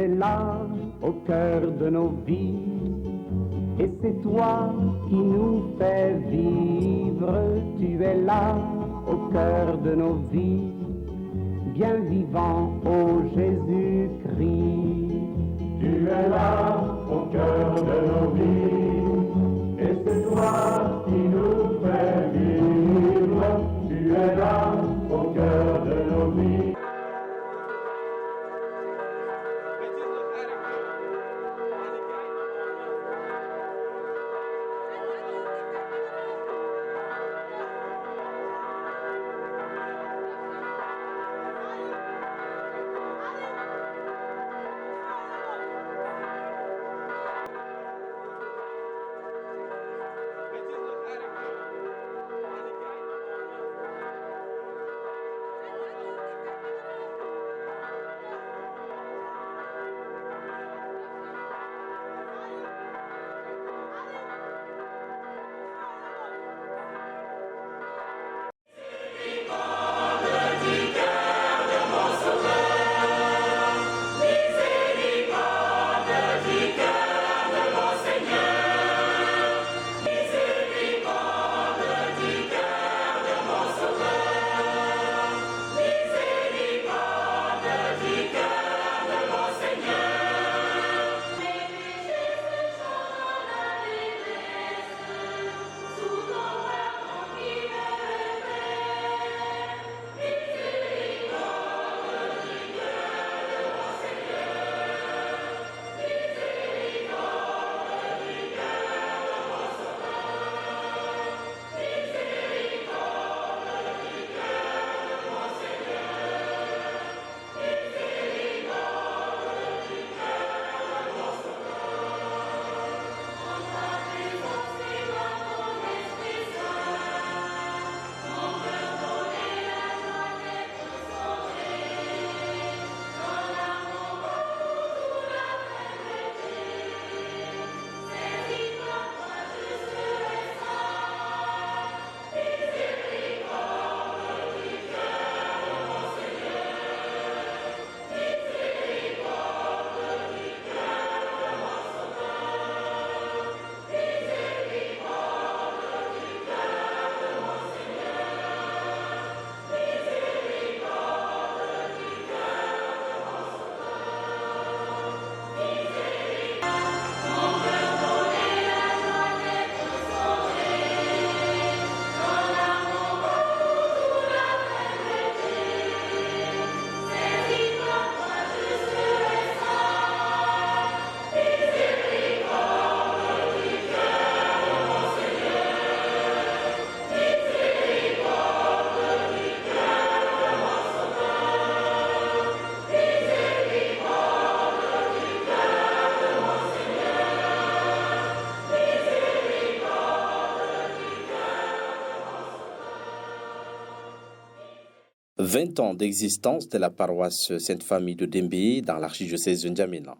es là au cœur de nos vies. Et c'est toi qui nous fais vivre. Tu es là au cœur de nos vies. Bien vivant, ô Jésus-Christ. Tu es là au cœur de nos vies. Et c'est toi qui nous fais vivre. Tu es là au cœur de nos vies. « 20 ans d'existence de la paroisse Sainte-Famille de Dembé dans l'archidiocèse de N'Djamena.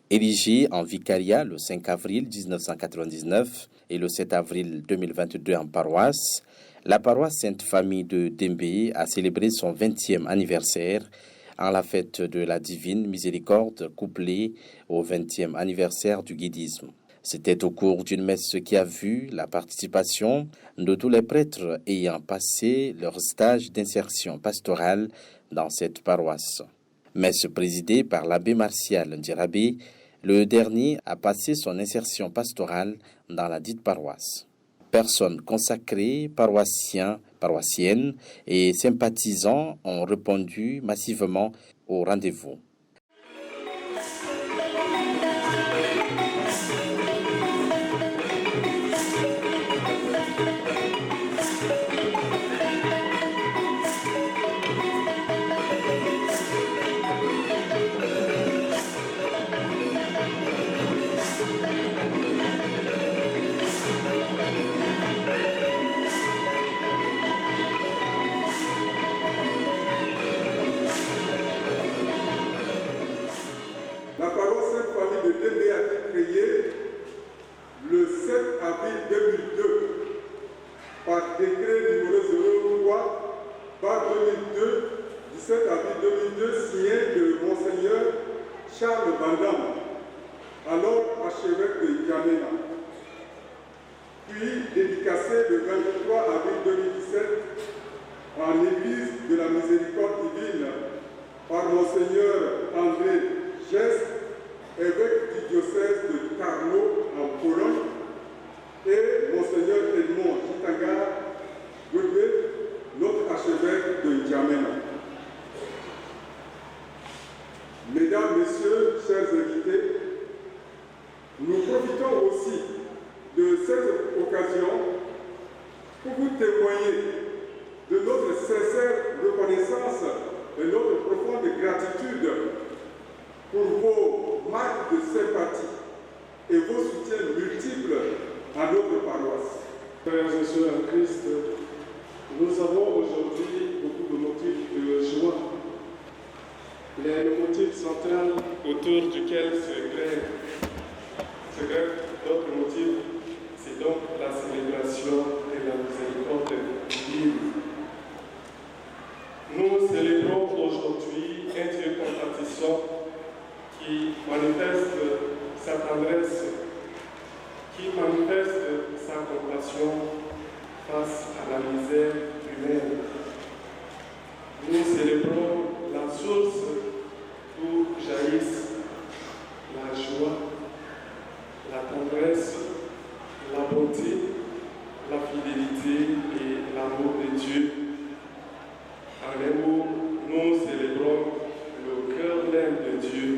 Érigée en vicariat le 5 avril 1999 et le 7 avril 2022 en paroisse, la paroisse Sainte-Famille de Dembé a célébré son 20e anniversaire en la fête de la Divine Miséricorde couplée au 20e anniversaire du guidisme. C'était au cours d'une messe qui a vu la participation de tous les prêtres ayant passé leur stage d'insertion pastorale dans cette paroisse. Messe présidée par l'abbé Martial Ndirabé, le dernier a passé son insertion pastorale dans la dite paroisse. Personnes consacrées, paroissiens, paroissiennes et sympathisants ont répondu massivement au rendez-vous. Par décret numéro 03/2002 du 7 avril 2002 signé de Monseigneur Charles Vandam, alors archevêque de N'Djamena, puis dédicacé le 23 avril 2017 en l'église de la Miséricorde divine par Monseigneur André Gest, évêque du diocèse de Tarnow en Pologne, et Monseigneur Edmond Chitanga Godwin, notre archevêque de N'Djamena. Mesdames, Messieurs, chers invités, nous profitons aussi de cette occasion pour vous témoigner de notre sincère reconnaissance et notre profonde gratitude pour vos marques de sympathie et vos soutiens multiples à notre paroisse. Frères et sœurs en Christ, nous avons aujourd'hui beaucoup de motifs de joie. Les motifs centraux autour duquel se grève d'autres motifs, c'est donc la célébration de la miséricorde divine. Nous célébrons aujourd'hui un Dieu compatissant qui manifeste sa tendresse, qui manifeste sa compassion face à la misère humaine. Nous célébrons la source d'où jaillissent la joie, la tendresse, la bonté, la fidélité et l'amour de Dieu. En les mots, nous célébrons le cœur même de Dieu.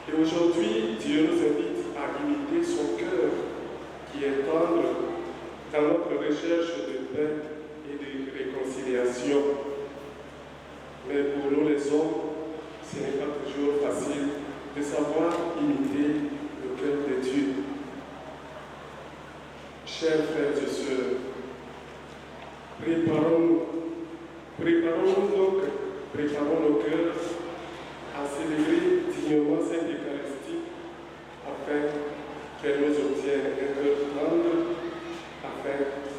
Et aujourd'hui, Dieu nous invite à imiter son cœur, qui est tendre dans notre recherche de paix et de réconciliation. Mais pour nous les hommes, ce n'est pas toujours facile de savoir imiter le cœur de Dieu. Chers frères et sœurs, préparons nos cœurs à célébrer dignement cette Eucharistie afin qu'elle nous obtienne un cœur tendre, afin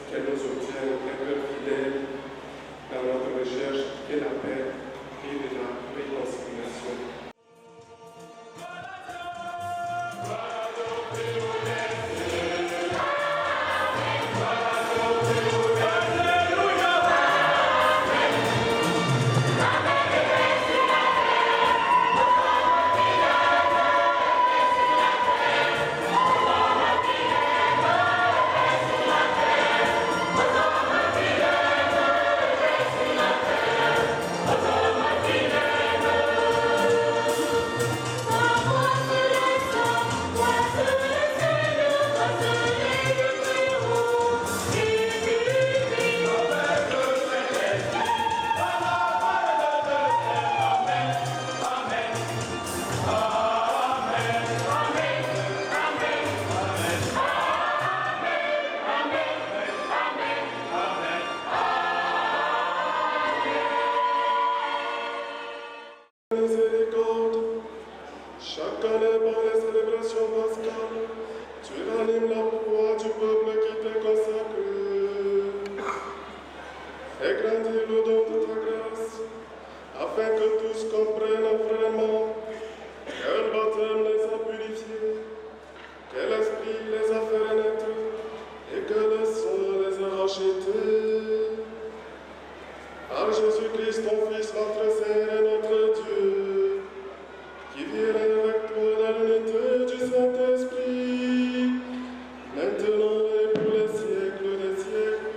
qu'elle nous obtienne un cœur fidèle dans notre recherche de la paix et de la réconciliation. Chaque année par les célébrations pascales, tu ranimes la foi du peuple qui te consacre. Fais grandir le don de ta grâce, afin que tous comprennent vraiment que le baptême les a purifiés, que l'Esprit les a fait naître et que le sang les a rachetés. Par Jésus-Christ, ton Fils, notre Seigneur et notre Dieu, qui vit avec toi dans l'unité du Saint-Esprit, maintenant et pour les siècles des siècles.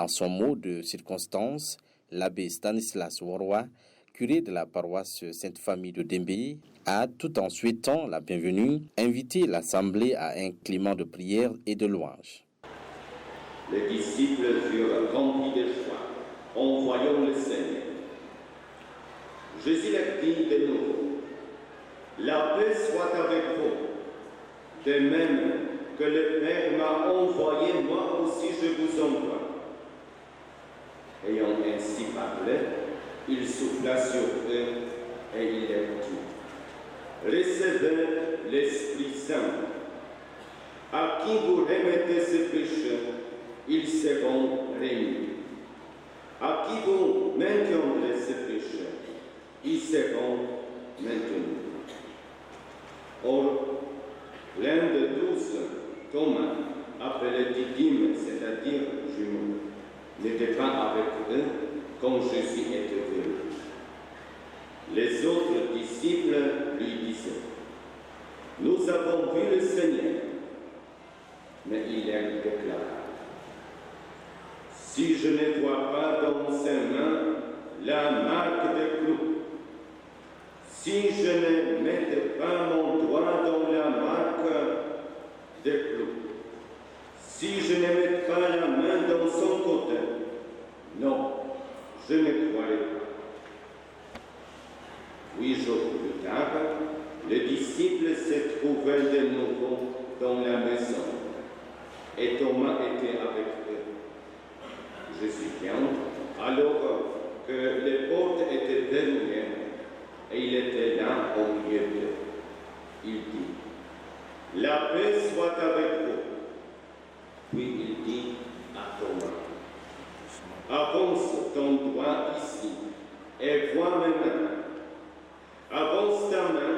En son mot de circonstance, l'abbé Stanislas Worwa, curé de la paroisse Sainte-Famille de Dembé, a, tout en souhaitant la bienvenue, invité l'Assemblée à un climat de prière et de louange. Les disciples furent remplis de joie en voyant le Seigneur. Jésus leur dit de nouveau, « La paix soit avec vous, de même que le Père m'a envoyé, moi aussi je vous envoie. » Ayant ainsi parlé, il souffla sur eux et il leur dit, « Recevez l'Esprit Saint. À qui vous remettez ces péchés, ils seront réunis. À qui vous maintiendrez ces péchés, ils seront maintenus. » Or, l'un de tous, Thomas, appelé Didyme, c'est-à-dire jumeau, n'était pas avec eux quand Jésus était venu. Les autres disciples lui disaient, « Nous avons vu le Seigneur. » Mais il leur déclara, « Si je ne vois pas dans ses mains la marque des clous, si je ne mette pas mon doigt dans la marque des clous, si je ne mets pas la main dans son côté, non, je ne croirai pas. » 8 jours plus tard, les disciples se trouvaient de nouveau dans la maison, et Thomas était avec eux. Jésus vient, alors que les portes étaient verrouillées, et il était là au milieu d'eux. Il dit, « La paix soit avec vous. » Puis il dit à Thomas, « Avance ton doigt ici, et vois mes mains. Avance ta main,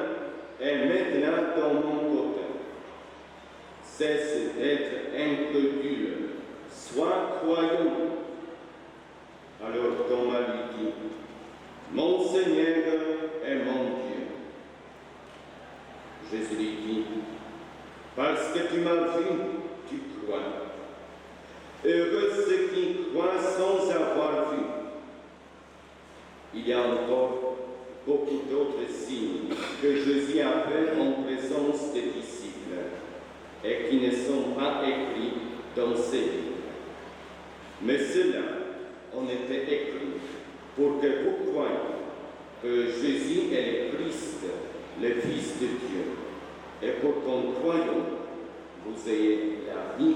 et mets-la dans mon côté. Cesse d'être incrédule, sois croyant. » Alors Thomas lui dit, « Mon Seigneur et mon Dieu. » Jésus lui dit, « Parce que tu m'as vu, tu crois. Heureux ceux qui croient sans avoir vu. » Il y a encore beaucoup d'autres signes que Jésus a fait en présence des disciples et qui ne sont pas écrits dans ces livres. Mais ceux-là ont été écrits pour que vous croyiez que Jésus est le Christ, le Fils de Dieu, et pour qu'en croyant, vous ayez la vie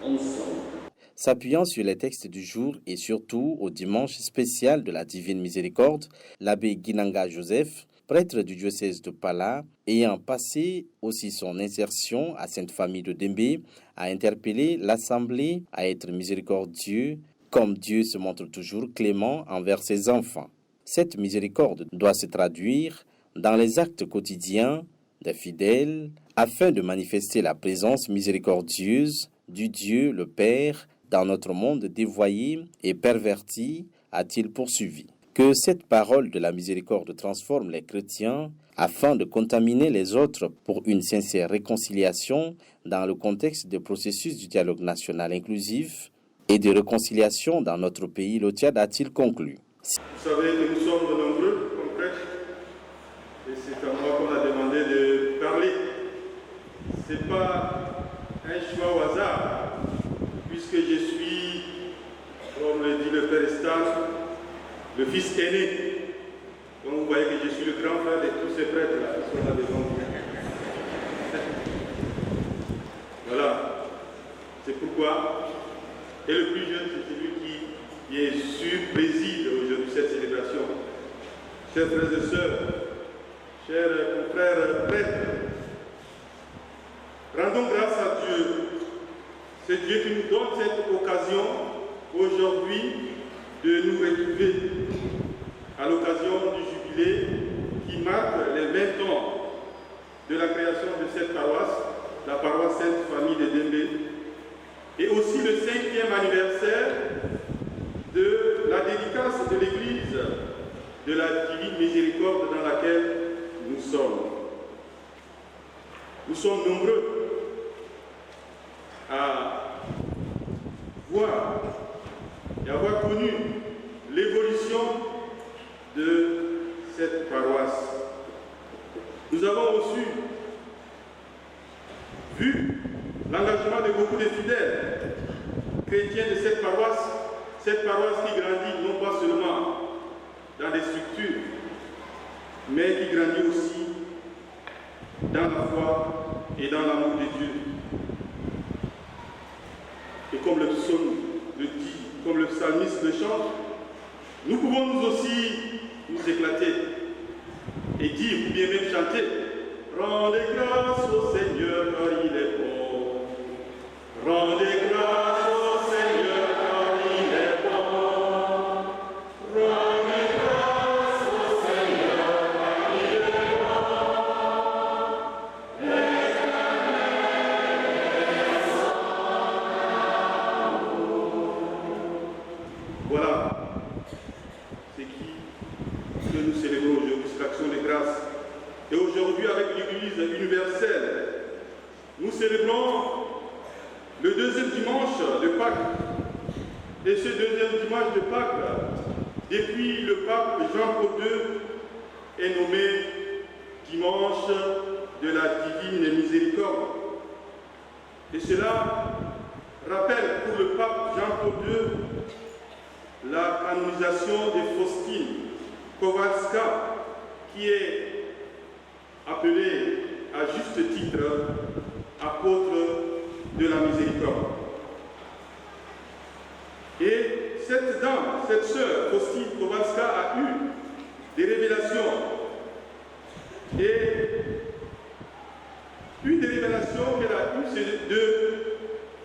ensemble. S'appuyant sur les textes du jour et surtout au dimanche spécial de la Divine Miséricorde, l'abbé Guinanga Joseph, prêtre du diocèse de Pala, ayant passé aussi son insertion à Sainte-Famille de Dembé, a interpellé l'Assemblée à être miséricordieux, comme Dieu se montre toujours clément envers ses enfants. Cette miséricorde doit se traduire dans les actes quotidiens des fidèles afin de manifester la présence miséricordieuse du Dieu le Père dans notre monde dévoyé et perverti, a-t-il poursuivi. Que cette parole de la miséricorde transforme les chrétiens afin de contaminer les autres pour une sincère réconciliation dans le contexte du processus du dialogue national inclusif et de réconciliation dans notre pays, le Tchad, a-t-il conclu. Vous savez que nous sommes nombreux comme prêtres, et c'est à moi qu'on a demandé de parler. Ce n'est pas un choix au hasard, puisque je suis, comme le dit le Père Stan, le fils aîné. Donc vous voyez que je suis le grand frère de tous ces prêtres-là qui sont là devant vous. Voilà. C'est pourquoi, et le plus jeune, c'est celui qui, bien sûr, préside aujourd'hui cette célébration. Chers frères et sœurs, chers confrères prêtres, rendons grâce à Dieu. C'est Dieu qui nous donne cette occasion aujourd'hui de nous retrouver à l'occasion du jubilé qui marque les 20 ans de la création de cette paroisse, la paroisse Sainte-Famille de Dembé, et aussi le 5e anniversaire de la dédicace de l'église de la Divine Miséricorde dans laquelle nous sommes. Nous sommes nombreux à voir cette paroisse. Nous avons aussi vu l'engagement de beaucoup de fidèles chrétiens de cette paroisse qui grandit non pas seulement dans les structures, mais qui grandit aussi dans la foi et dans l'amour de Dieu. Et comme le psaume le dit, comme le psalmiste le chante, nous pouvons nous aussi nous éclater et dire, ou bien même chanter, rendez grâce au Seigneur car il est bon. Rendez grâce au Seigneur car il est bon. Rendez grâce au Seigneur car il est bon. Voilà ce que nous célébrons aujourd'hui, c'est l'action de grâce. Et aujourd'hui, avec l'Église universelle, nous célébrons le deuxième dimanche de Pâques. Et ce deuxième dimanche de Pâques, depuis le pape Jean-Paul II, est nommé dimanche de la divine miséricorde. Et cela rappelle pour le pape Jean-Paul II la canonisation de Faustine Kowalska, qui est appelée à juste titre apôtre de la miséricorde. Et cette dame, cette sœur, Faustine Kowalska, a eu des révélations. Et une des révélations qu'elle a eues, c'est de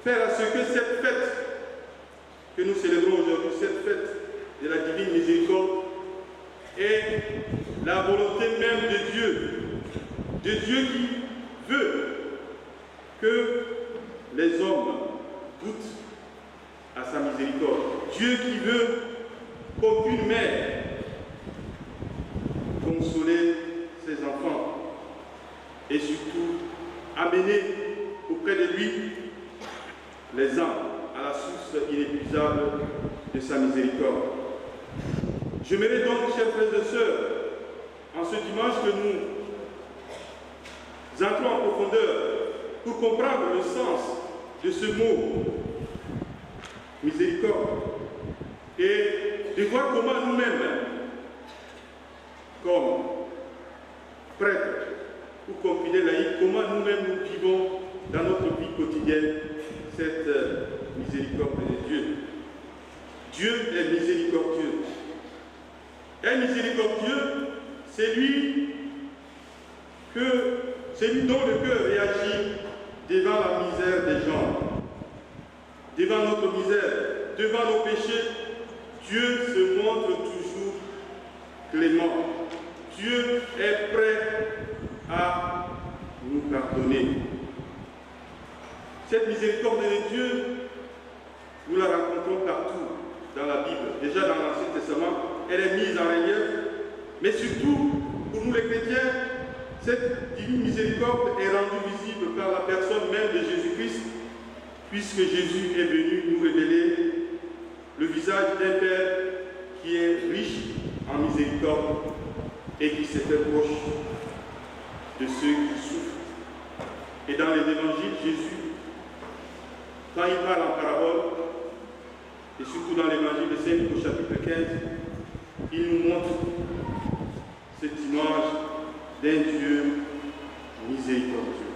faire à ce que cette fête que nous célébrons aujourd'hui, cette fête de la divine miséricorde, est la volonté même de Dieu qui veut que les hommes goûtent à sa miséricorde. Dieu qui veut qu'aucune mère consoler ses enfants et surtout amener auprès de lui les âmes à la source inépuisable de sa miséricorde. J'aimerais donc, chers frères et sœurs, en ce dimanche que nous entrons en profondeur pour comprendre le sens de ce mot miséricorde et de voir comment nous-mêmes, comme prêtres ou comme fidèles laïcs, comment nous-mêmes nous vivons dans notre vie quotidienne cette miséricorde de Dieu. Dieu est miséricordieux. Et miséricordieux, c'est lui dont le cœur réagit devant la misère des gens, devant notre misère, devant nos péchés. Dieu se montre toujours clément. Dieu est prêt à nous pardonner. Cette miséricorde de Dieu, nous la rencontrons partout dans la Bible. Déjà dans l'Ancien Testament, elle est mise en relief, mais surtout, pour nous les chrétiens, cette divine miséricorde est rendue visible par la personne même de Jésus-Christ, puisque Jésus est venu nous révéler le visage d'un Père qui est riche en miséricorde et qui s'est fait proche de ceux qui souffrent. Et dans les évangiles, Jésus, quand il parle en parabole, et surtout dans l'évangile de Saint Luc au chapitre 15, il nous montre cette image d'un Dieu miséricordieux.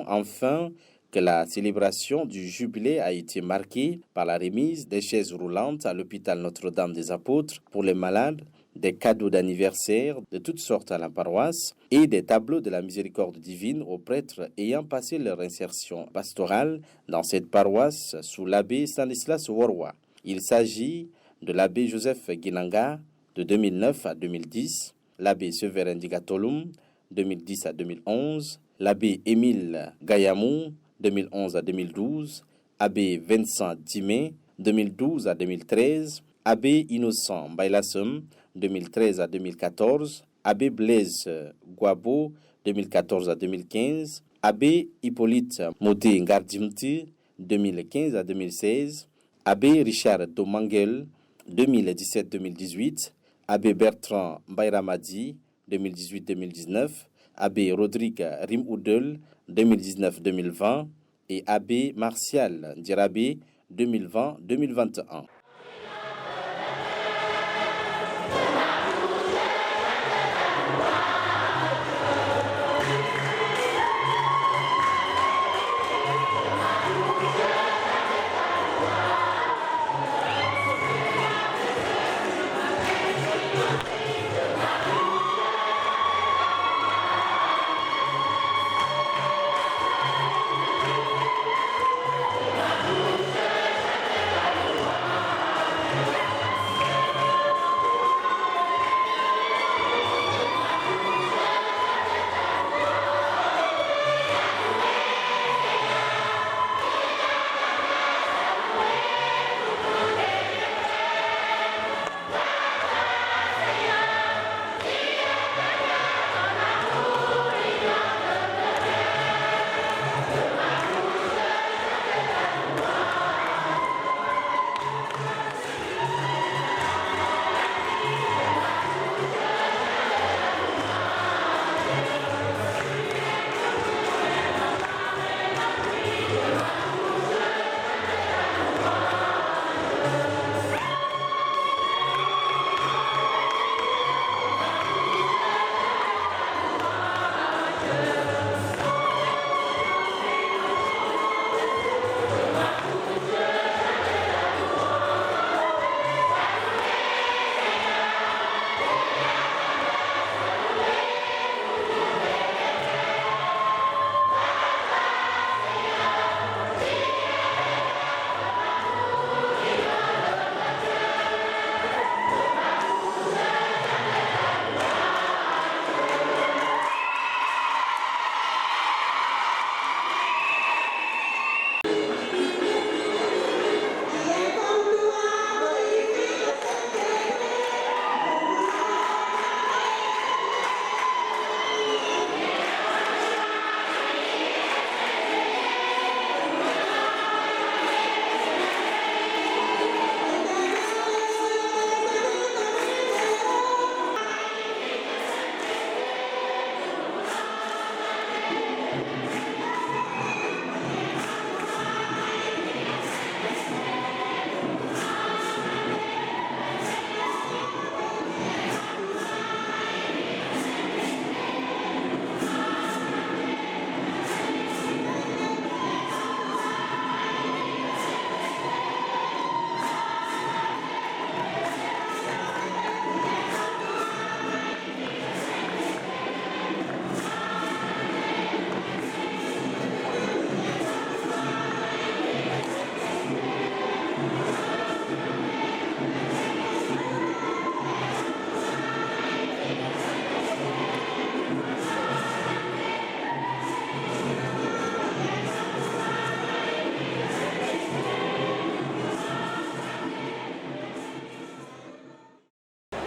Enfin, que la célébration du jubilé a été marquée par la remise des chaises roulantes à l'hôpital Notre-Dame des Apôtres pour les malades, des cadeaux d'anniversaire de toutes sortes à la paroisse et des tableaux de la miséricorde divine aux prêtres ayant passé leur insertion pastorale dans cette paroisse sous l'abbé Stanislas Worwa. Il s'agit de l'abbé Joseph Guinanga de 2009 à 2010, l'abbé Séverin Digatolum 2010 à 2011, l'abbé Émile Gayamou 2011 à 2012, abbé Vincent Dimé 2012 à 2013, abbé Innocent Bailassem 2013 à 2014, abbé Blaise Guabo 2014 à 2015, abbé Hippolyte Modé Ngardimti 2015 à 2016, abbé Richard Domangel 2017-2018, Abbé Bertrand Mbayramadi, 2018-2019, Abbé Rodrigue Rimoudel, 2019-2020 et Abbé Martial Djerabé, 2020-2021.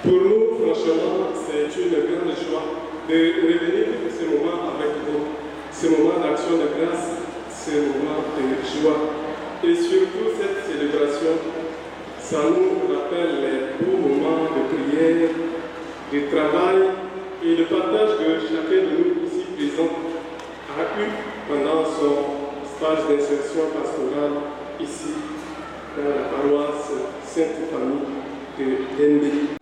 Pour nous, franchement, c'est une grande joie de revenir pour ce moment avec vous, ce moment d'action de grâce, ce moment de joie. Et surtout cette célébration, ça nous rappelle les beaux moments de prière, de travail et le partage que chacun de nous ici présent a eu pendant son stage d'insertion pastorale ici dans la paroisse Sainte-Famille de Dembé.